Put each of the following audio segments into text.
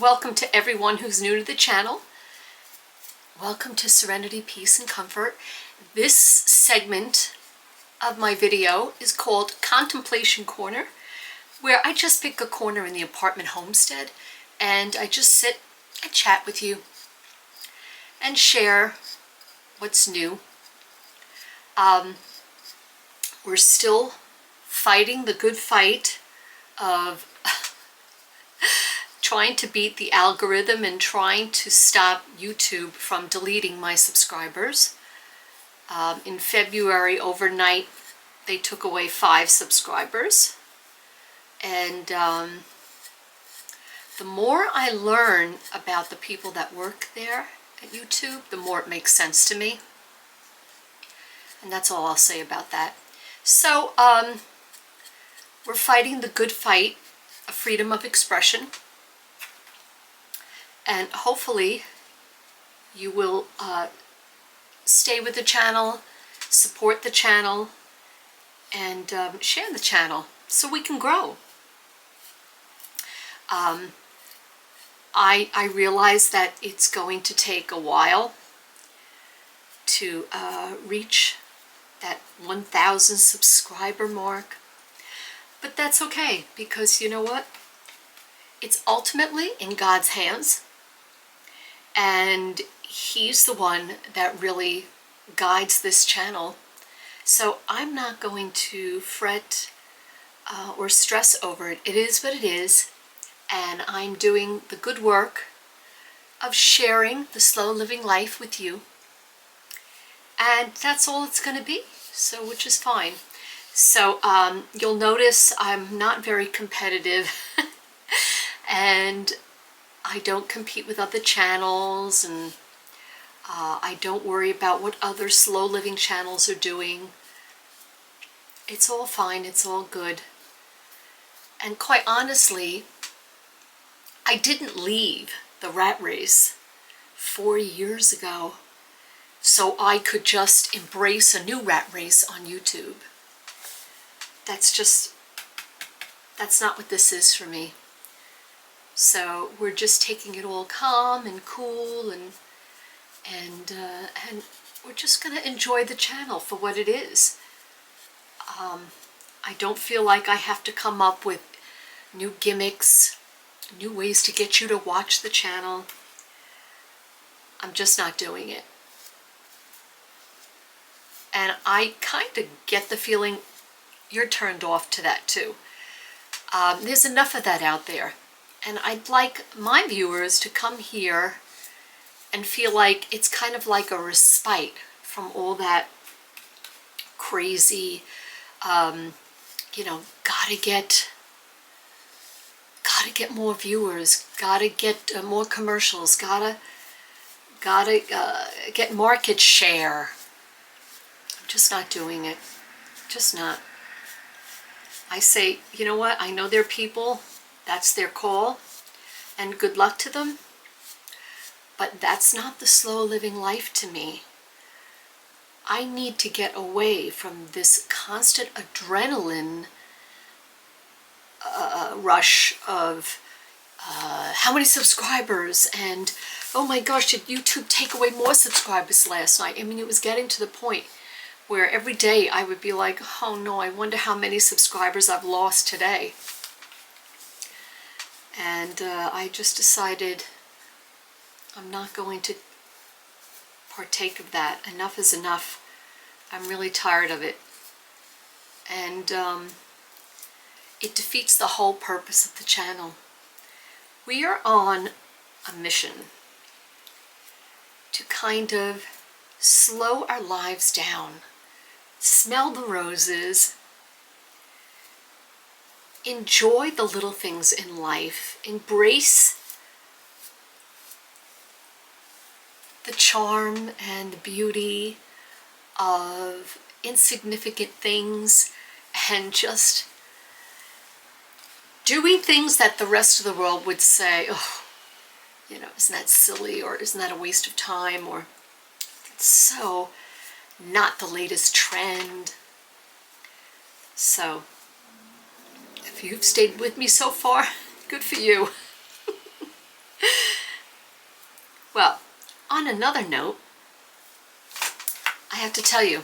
welcome to everyone who's new to the channel. Welcome to Serenity, Peace, and Comfort. This segment of my video is called Contemplation Corner, where I just pick a corner in the apartment homestead and I just sit and chat with you and share what's new. We're still fighting the good fight of trying to beat the algorithm and trying to stop YouTube from deleting my subscribers. In February, overnight, they took away 5 subscribers. And the more I learn about the people that work there at YouTube, the more it makes sense to me. And that's all I'll say about that. So, we're fighting the good fight of freedom of expression. And hopefully you will stay with the channel, support the channel, and share the channel so we can grow. I realize that it's going to take a while to reach that 1,000 subscriber mark. But that's okay, because you know what? It's ultimately in God's hands. And He's the one that really guides this channel. So I'm not going to fret or stress over it. It is what it is. And I'm doing the good work of sharing the slow living life with you. And that's all it's going to be. So, which is fine. So you'll notice I'm not very competitive. And I don't compete with other channels, and I don't worry about what other slow living channels are doing. It's all fine, it's all good. And quite honestly, I didn't leave the rat race 4 years ago so I could just embrace a new rat race on YouTube. That's not what this is for me. So we're just taking it all calm and cool, and we're just going to enjoy the channel for what it is. I don't feel like I have to come up with new gimmicks, new ways to get you to watch the channel. I'm just not doing it. And I kind of get the feeling you're turned off to that too. There's enough of that out there. And I'd like my viewers to come here and feel like it's kind of like a respite from all that crazy, gotta get more viewers, gotta get more commercials, gotta get market share. I'm just not doing it. Just not. I say, you know what? I know there are people. That's their call, and good luck to them. But that's not the slow living life to me. I need to get away from this constant adrenaline rush of how many subscribers, and oh my gosh, did YouTube take away more subscribers last night? I mean, it was getting to the point where every day I would be like, oh no, I wonder how many subscribers I've lost today. And I just decided I'm not going to partake of that. Enough is enough. I'm really tired of it. And it defeats the whole purpose of the channel. We are on a mission to kind of slow our lives down, smell the roses, enjoy the little things in life, embrace the charm and the beauty of insignificant things, and just doing things that the rest of the world would say, oh, isn't that silly, or isn't that a waste of time, or it's so not the latest trend. So if you've stayed with me so far, good for you. Well, on another note, I have to tell you,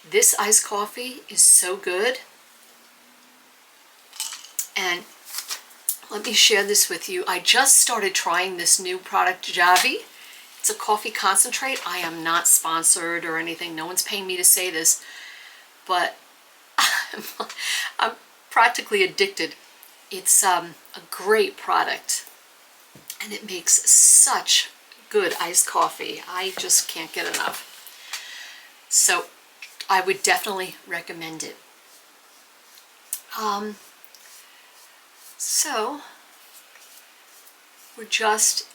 this iced coffee is so good. And let me share this with you. I just started trying this new product, Javi. It's a coffee concentrate. I am not sponsored or anything. No one's paying me to say this, but I'm practically addicted. It's a great product, and it makes such good iced coffee. I just can't get enough. So I would definitely recommend it. So we're just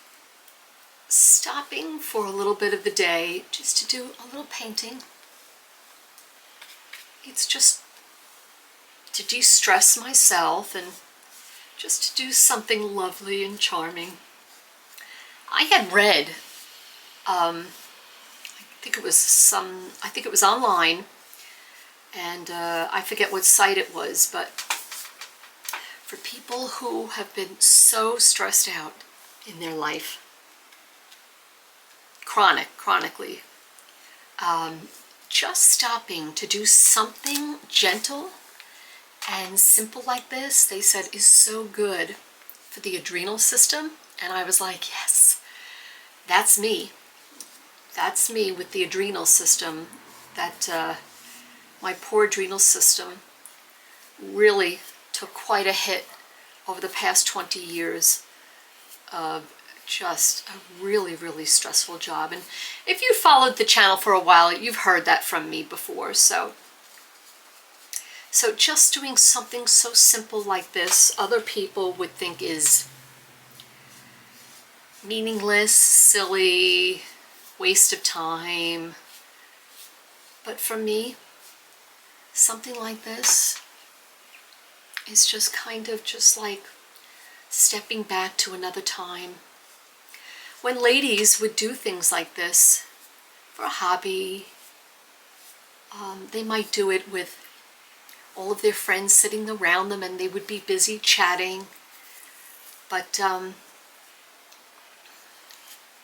stopping for a little bit of the day just to do a little painting. It's just to de-stress myself and just to do something lovely and charming. I had read, I think it was online, and I forget what site it was, but for people who have been so stressed out in their life, chronically, just stopping to do something gentle and simple like this, they said, is so good for the adrenal system. And I was like, yes, that's me. That's me with the adrenal system. That my poor adrenal system really took quite a hit over the past 20 years of just a really, really stressful job. And if you followed the channel for a while, you've heard that from me before. So just doing something so simple like this, other people would think is meaningless, silly, waste of time. But for me, something like this is just kind of just like stepping back to another time. When ladies would do things like this for a hobby, they might do it with all of their friends sitting around them and they would be busy chatting. But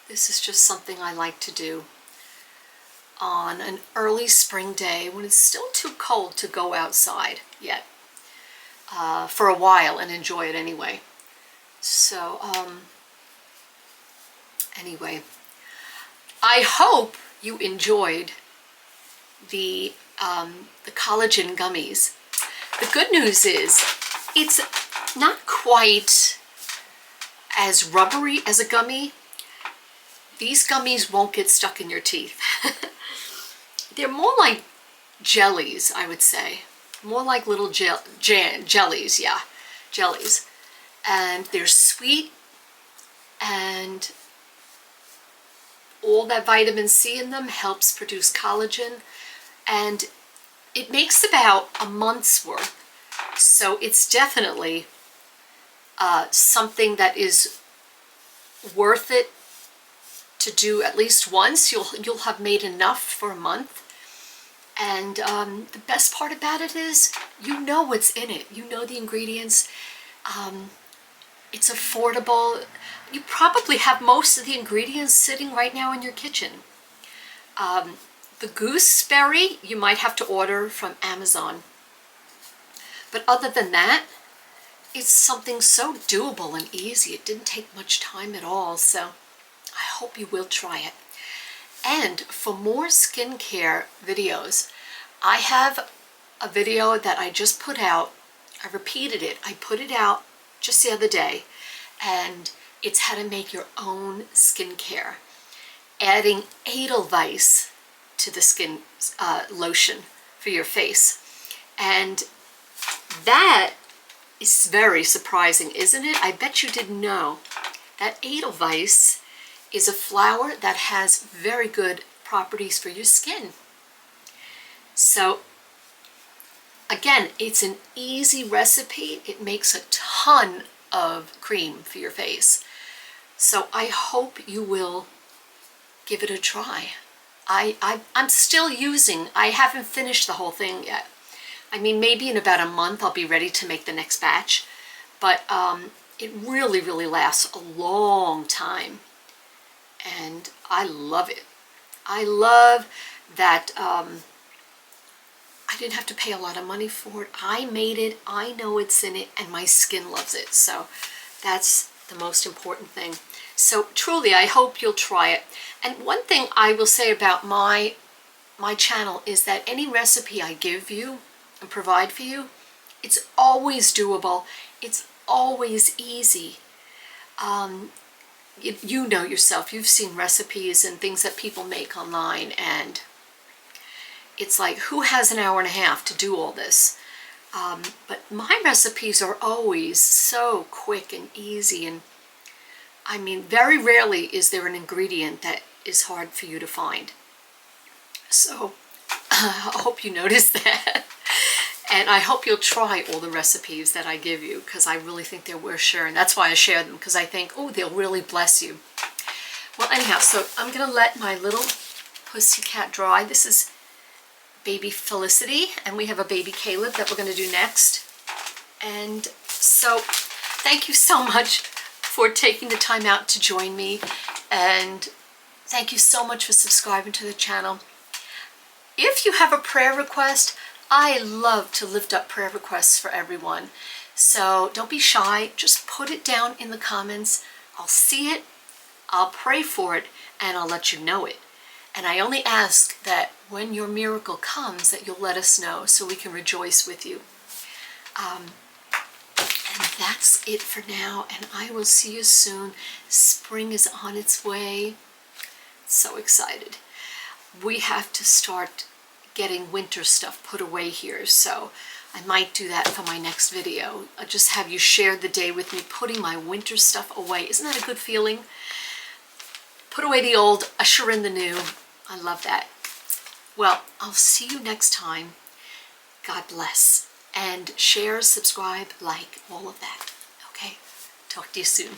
this is just something I like to do on an early spring day when it's still too cold to go outside yet, for a while, and enjoy it anyway. So anyway, I hope you enjoyed the collagen gummies. The good news is it's not quite as rubbery as a gummy. These gummies won't get stuck in your teeth. They're more like jellies, I would say. More like little jellies, yeah, jellies. And they're sweet, and all that vitamin C in them helps produce collagen, and it makes about a month's worth. So it's definitely something that is worth it to do at least once. You'll have made enough for a month. And the best part about it is you know what's in it. You know the ingredients. It's affordable. You probably have most of the ingredients sitting right now in your kitchen. The gooseberry you might have to order from Amazon. But other than that, it's something so doable and easy. It didn't take much time at all. So I hope you will try it. And for more skincare videos, I have a video that I just put out. I repeated it. I put it out just the other day, and it's how to make your own skincare, adding Edelweiss to the skin lotion for your face. And that is very surprising, isn't it? I bet you didn't know that Edelweiss is a flower that has very good properties for your skin. So again, it's an easy recipe. It makes a ton of cream for your face. So I hope you will give it a try. I'm still using, I haven't finished the whole thing yet. I mean, maybe in about a month I'll be ready to make the next batch. But it really, really lasts a long time. And I love it. I love that I didn't have to pay a lot of money for it. I made it, I know it's in it, and my skin loves it. So that's the most important thing. So truly, I hope you'll try it. And one thing I will say about my channel is that any recipe I give you and provide for you, it's always doable. It's always easy. You know yourself, you've seen recipes and things that people make online, and it's like, who has an hour and a half to do all this? But my recipes are always so quick and easy, and I mean, very rarely is there an ingredient that is hard for you to find. So I hope you notice that. And I hope you'll try all the recipes that I give you, because I really think they're worth sharing. That's why I share them, because I think, oh, they'll really bless you. Well, anyhow, so I'm going to let my little pussycat dry. This is baby Felicity, and we have a baby Caleb that we're going to do next. And so thank you so much for taking the time out to join me. And thank you so much for subscribing to the channel. If you have a prayer request, I love to lift up prayer requests for everyone. So don't be shy, just put it down in the comments. I'll see it, I'll pray for it, and I'll let you know it. And I only ask that when your miracle comes, that you'll let us know so we can rejoice with you. And that's it for now, and I will see you soon. Spring is on its way. So excited. We have to start getting winter stuff put away here, so I might do that for my next video. I'll just have you share the day with me putting my winter stuff away. Isn't that a good feeling? Put away the old, usher in the new. I love that. Well, I'll see you next time. God bless. And share, subscribe, like, all of that. Okay? Talk to you soon.